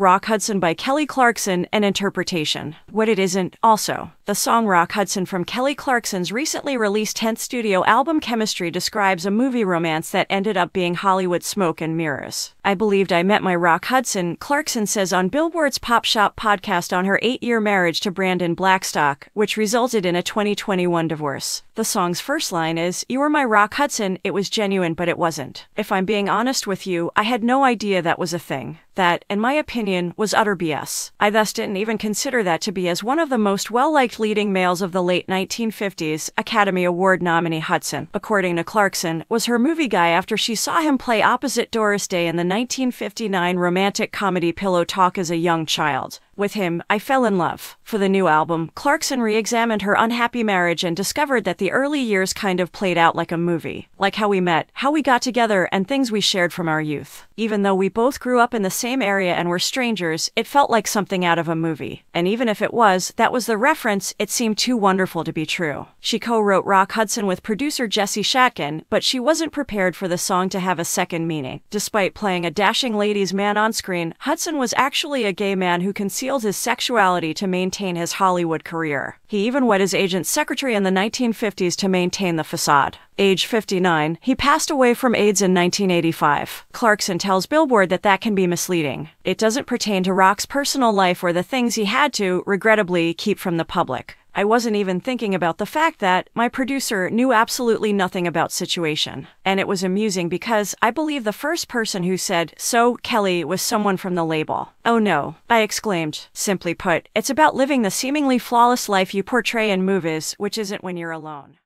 Rock Hudson by Kelly Clarkson, an interpretation. What it isn't, also. The song Rock Hudson from Kelly Clarkson's recently released 10th studio album Chemistry describes a movie romance that ended up being Hollywood smoke and mirrors. I believed I met my Rock Hudson, Clarkson says on Billboard's Pop Shop podcast on her 8-year marriage to Brandon Blackstock, which resulted in a 2021 divorce. The song's first line is, "You were my Rock Hudson, it was genuine but it wasn't. If I'm being honest with you, I had no idea that was a thing. That, in my opinion, was utter BS. I thus didn't even consider that to be as one of the most well-liked leading males of the late 1950s, Academy Award nominee Hudson, according to Clarkson, was her movie guy after she saw him play opposite Doris Day in the 1959 romantic comedy Pillow Talk as a young child. With him, I fell in love." For the new album, Clarkson re-examined her unhappy marriage and discovered that the early years kind of played out like a movie. Like how we met, how we got together, and things we shared from our youth. Even though we both grew up in the same area and were strangers, it felt like something out of a movie. And even if it was, that was the reference, it seemed too wonderful to be true. She co-wrote Rock Hudson with producer Jesse Shatkin, but she wasn't prepared for the song to have a second meaning. Despite playing a dashing ladies' man on screen, Hudson was actually a gay man who concealed his sexuality to maintain his Hollywood career. He even wed his agent's secretary in the 1950s to maintain the facade. Age 59, he passed away from AIDS in 1985. Clarkson tells Billboard that can be misleading. It doesn't pertain to Rock's personal life or the things he had to, regrettably, keep from the public. I wasn't even thinking about the fact that my producer knew absolutely nothing about situation. And it was amusing because I believe the first person who said, "So, Kelly," was someone from the label. "Oh no," I exclaimed. Simply put, it's about living the seemingly flawless life you portray in movies, which isn't when you're alone.